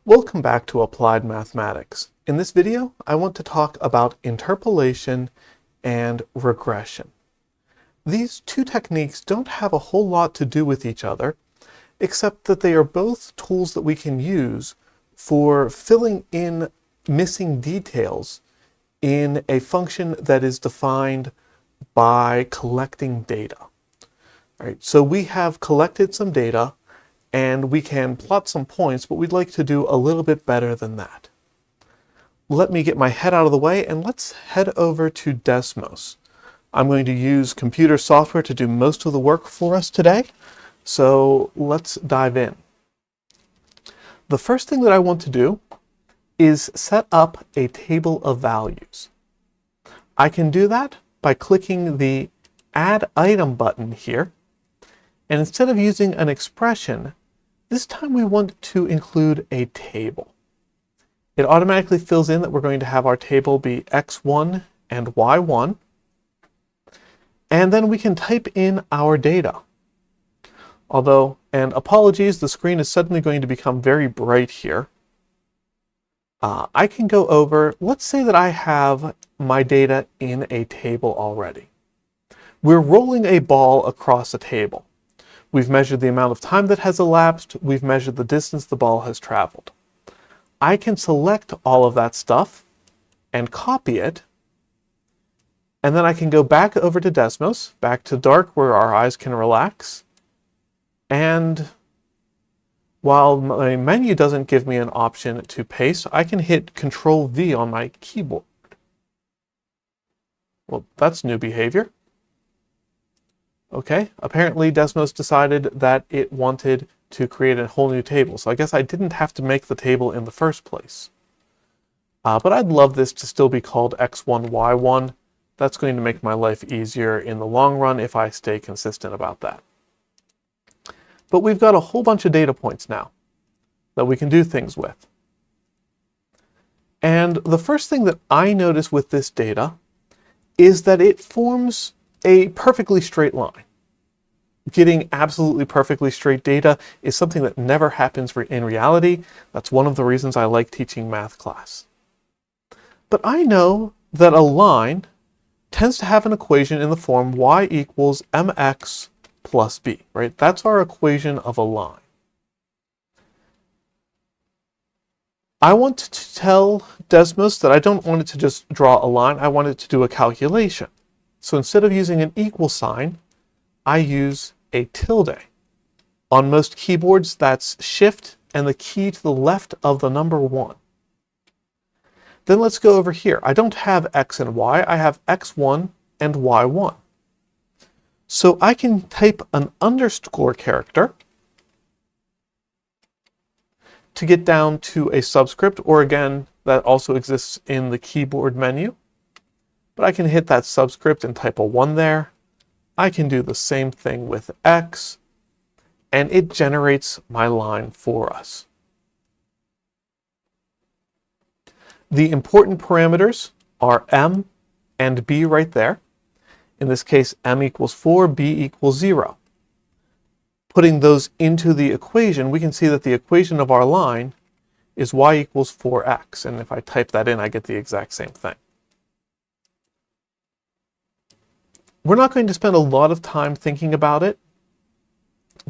Welcome back to Applied Mathematics. In this video, I want to talk about interpolation and regression. These two techniques don't have a whole lot to do with each other, except that they are both tools that we can use for filling in missing details in a function that is defined by collecting data. All right, so we have collected some data and we can plot some points, but we'd like to do a little bit better than that. Let me get my head out of the way and let's head over to Desmos. I'm going to use computer software to do most of the work for us today, so let's dive in. The first thing that I want to do is set up a table of values. I can do that by clicking the Add Item button here, and instead of using an expression, this time we want to include a table. It automatically fills in that we're going to have our table be x1 and y1, and then we can type in our data. Although, and apologies, the screen is suddenly going to become very bright here. I can go over, let's say that I have my data in a table already. We're rolling a ball across a table. We've measured the amount of time that has elapsed. We've measured the distance the ball has traveled. I can select all of that stuff and copy it. And then I can go back over to Desmos, back to dark where our eyes can relax. And while my menu doesn't give me an option to paste, I can hit Control V on my keyboard. Well, that's new behavior. Okay, apparently Desmos decided that it wanted to create a whole new table, so I guess I didn't have to make the table in the first place. But I'd love this to still be called x1, y1. That's going to make my life easier in the long run if I stay consistent about that. But we've got a whole bunch of data points now that we can do things with. And the first thing that I notice with this data is that it forms a perfectly straight line. Getting absolutely perfectly straight data is something that never happens in reality. That's one of the reasons I like teaching math class. But I know that a line tends to have an equation in the form y equals mx plus b, right? That's our equation of a line. I want to tell Desmos that I don't want it to just draw a line, I want it to do a calculation. So instead of using an equal sign, I use a tilde. On most keyboards, that's Shift and the key to the left of the number 1. Then let's go over here. I don't have x and y, I have x1 and y1. So I can type an underscore character to get down to a subscript, or again, that also exists in the keyboard menu. But I can hit that subscript and type a 1 there. I can do the same thing with x, and it generates my line for us. The important parameters are m and b right there. In this case, m equals 4, b equals 0. Putting those into the equation, we can see that the equation of our line is y equals 4x, and if I type that in, I get the exact same thing. We're not going to spend a lot of time thinking about it,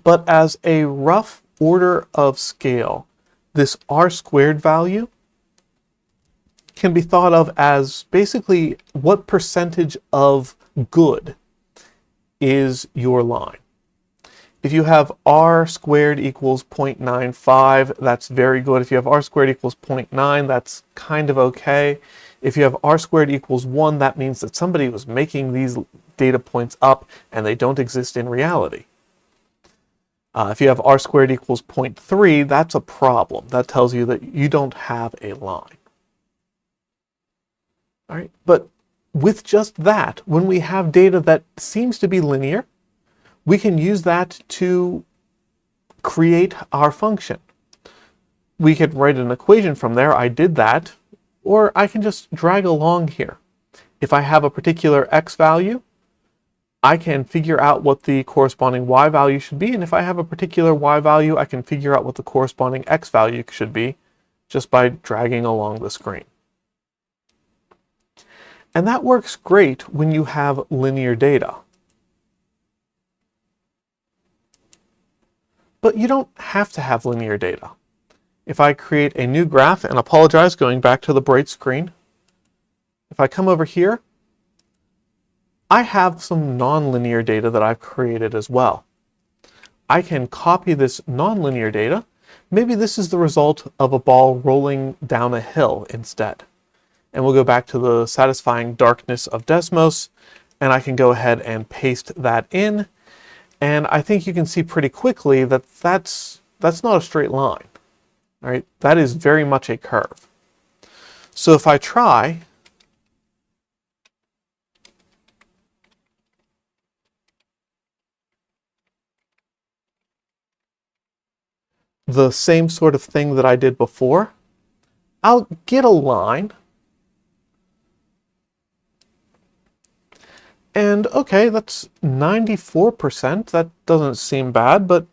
but as a rough order of scale, this r squared value can be thought of as basically what percentage of good is your line. If you have r squared equals 0.95, that's very good. If you have r squared equals 0.9, that's kind of okay. If you have r squared equals 1, that means that somebody was making these data points up and they don't exist in reality. If you have r squared equals 0.3, that's a problem. That tells you that you don't have a line. All right, but with just that, when we have data that seems to be linear, we can use that to create our function. We could write an equation from there. I did that. Or I can just drag along here. If I have a particular x value, I can figure out what the corresponding y value should be, and if I have a particular y value, I can figure out what the corresponding x value should be, just by dragging along the screen. And that works great when you have linear data. But you don't have to have linear data. If I create a new graph, and apologize, going back to the bright screen, if I come over here, I have some nonlinear data that I've created as well. I can copy this nonlinear data. Maybe this is the result of a ball rolling down a hill instead. And we'll go back to the satisfying darkness of desmos, and I can go ahead and paste that in. And I think you can see pretty quickly that that's not a straight line. All right, that is very much a curve. So if I try the same sort of thing that I did before, I'll get a line. And okay, that's 94%. That doesn't seem bad, but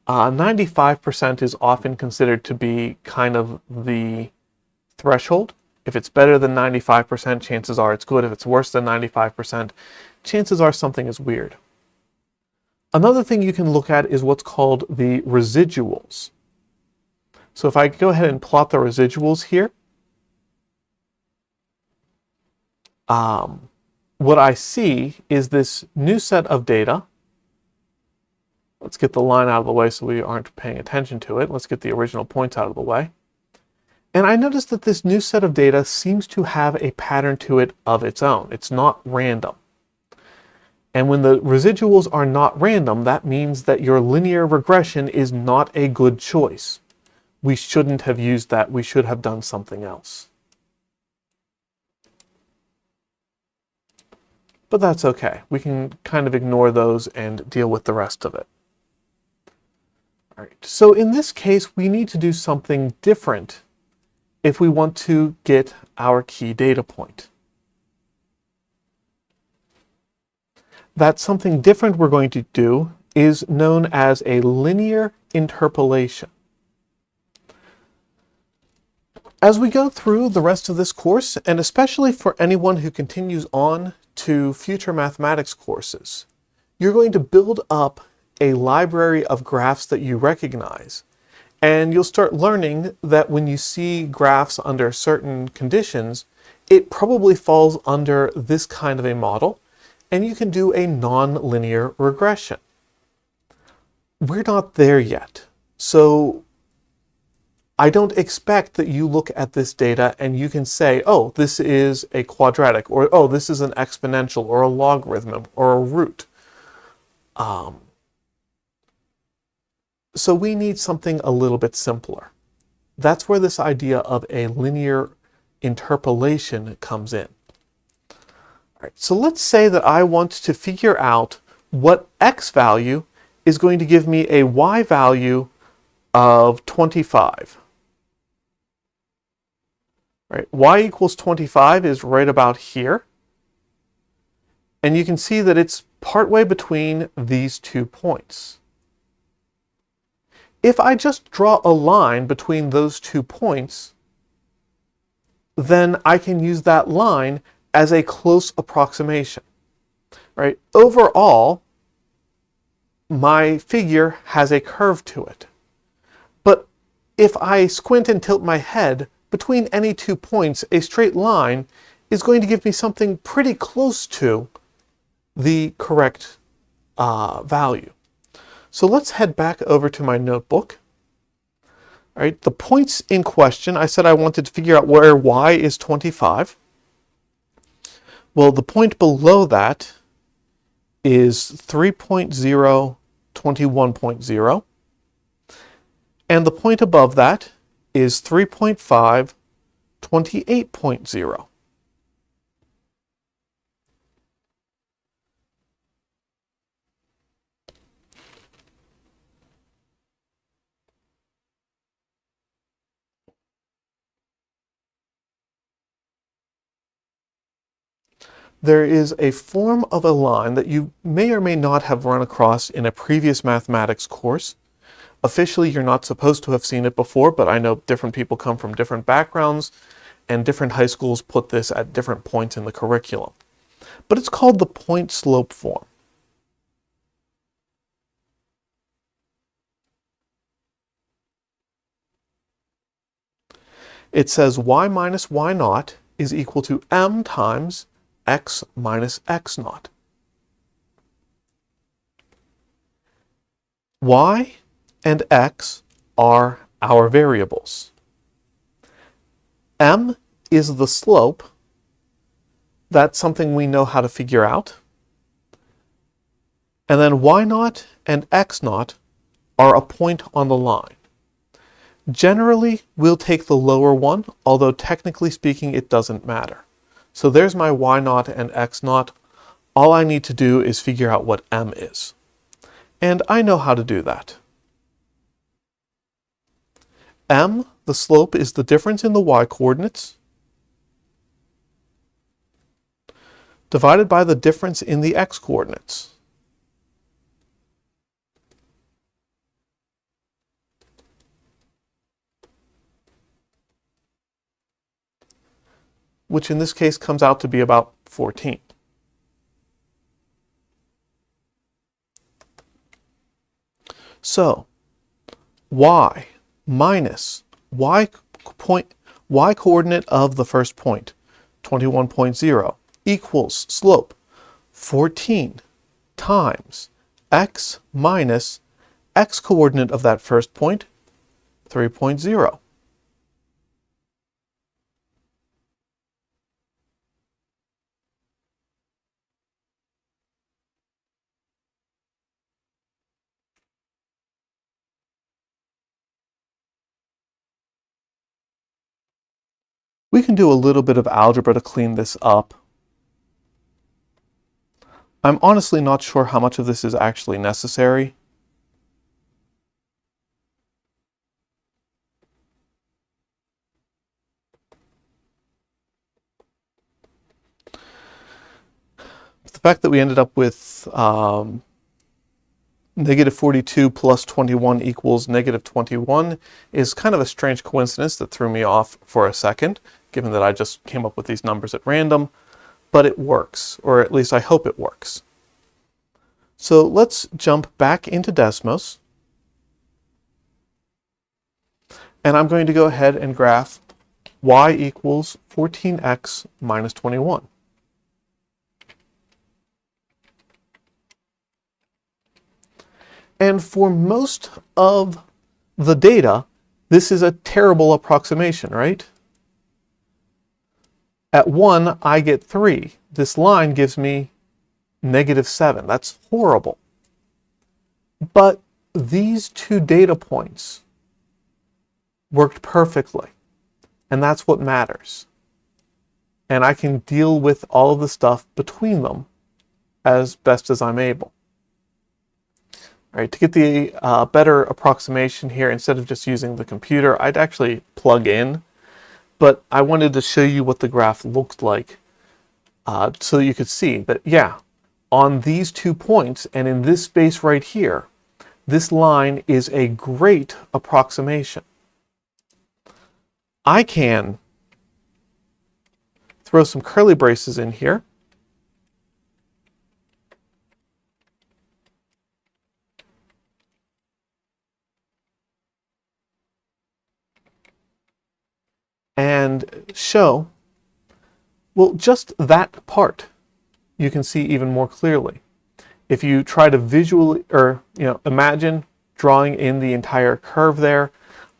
95% is often considered to be kind of the threshold. If it's better than 95%, chances are it's good. If it's worse than 95%, chances are something is weird. Another thing you can look at is what's called the residuals. So if I go ahead and plot the residuals here, what I see is this new set of data. Let's get the line out of the way so we aren't paying attention to it. Let's get the original points out of the way. And I notice that this new set of data seems to have a pattern to it of its own. It's not random. And when the residuals are not random, that means that your linear regression is not a good choice. We shouldn't have used that. We should have done something else. But that's okay. We can kind of ignore those and deal with the rest of it. All right. So in this case, we need to do something different if we want to get our key data point. That something different we're going to do is known as a linear interpolation. As we go through the rest of this course, and especially for anyone who continues on to future mathematics courses, you're going to build up a library of graphs that you recognize. And you'll start learning that when you see graphs under certain conditions, it probably falls under this kind of a model, and you can do a nonlinear regression. We're not there yet. So I don't expect that you look at this data and you can say, oh, this is a quadratic, or oh, this is an exponential, or a logarithm, or a root. So we need something a little bit simpler. That's where this idea of a linear interpolation comes in. All right, so let's say that I want to figure out what x value is going to give me a y value of 25. Right, y equals 25 is right about here. And you can see that it's partway between these 2 points. If I just draw a line between those 2 points, then I can use that line as a close approximation. Right? Overall, my figure has a curve to it. But if I squint and tilt my head, between any 2 points, a straight line is going to give me something pretty close to the correct value. So let's head back over to my notebook. All right, the points in question, I said I wanted to figure out where y is 25. Well, the point below that is 3.0, 21.0. And the point above that is 3.5, 28.0. There is a form of a line that you may or may not have run across in a previous mathematics course, Officially, you're not supposed to have seen it before, but I know different people come from different backgrounds, and different high schools put this at different points in the curriculum. But it's called the point-slope form. It says y minus y naught is equal to m times x minus x naught. Y and x are our variables. M is the slope. That's something we know how to figure out. And then y naught and x naught are a point on the line. Generally, we'll take the lower one, although technically speaking, it doesn't matter. So there's my y naught and x naught. All I need to do is figure out what m is. And I know how to do that. M, the slope, is the difference in the y-coordinates divided by the difference in the x-coordinates. Which in this case comes out to be about 14. So, y minus y coordinate of the first point, 21.0, equals slope 14 times x minus x coordinate of that first point, 3.0. We can do a little bit of algebra to clean this up. I'm honestly not sure how much of this is actually necessary. The fact that we ended up with negative 42 plus 21 equals negative 21 is kind of a strange coincidence that threw me off for a second, given that I just came up with these numbers at random, but it works, or at least I hope it works. So let's jump back into Desmos, and I'm going to go ahead and graph y equals 14x minus 21. And for most of the data, this is a terrible approximation, right? At 1, I get 3. This line gives me negative 7. That's horrible. But these two data points worked perfectly, and that's what matters. And I can deal with all of the stuff between them as best as I'm able. All right, to get the better approximation here, instead of just using the computer, I'd actually plug in. But I wanted to show you what the graph looked like so that you could see that, yeah, on these 2 points and in this space right here, this line is a great approximation. I can throw some curly braces in here. And show, well, just that part you can see even more clearly. If you try to visually, or imagine drawing in the entire curve there,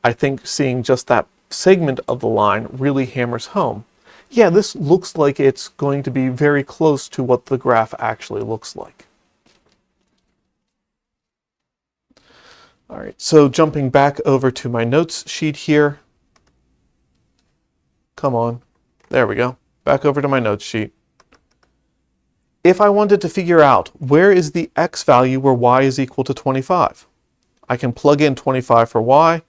I think seeing just that segment of the line really hammers home. Yeah, this looks like it's going to be very close to what the graph actually looks like. All right, so jumping back over to my notes sheet here. Come on, there we go. Back over to my notes sheet. If I wanted to figure out where is the x value where y is equal to 25, I can plug in 25 for y.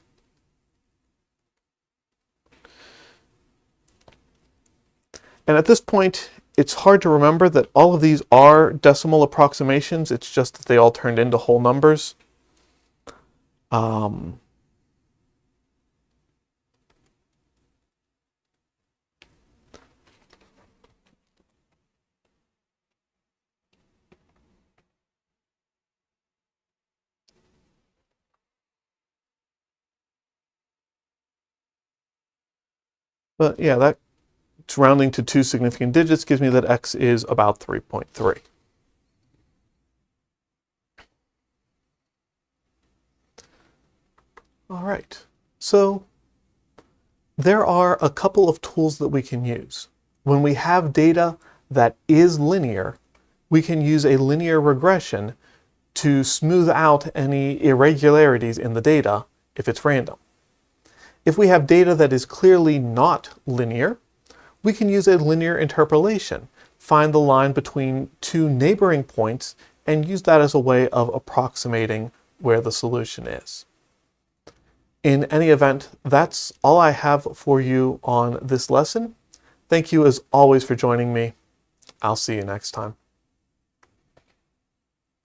And at this point, it's hard to remember that all of these are decimal approximations. It's just that they all turned into whole numbers. Um, but yeah, that rounding to 2 significant digits gives me that x is about 3.3. All right, so there are a couple of tools that we can use. When we have data that is linear, we can use a linear regression to smooth out any irregularities in the data if it's random. If we have data that is clearly not linear, we can use a linear interpolation, find the line between two neighboring points, and use that as a way of approximating where the solution is. In any event, that's all I have for you on this lesson. Thank you as always for joining me. I'll see you next time.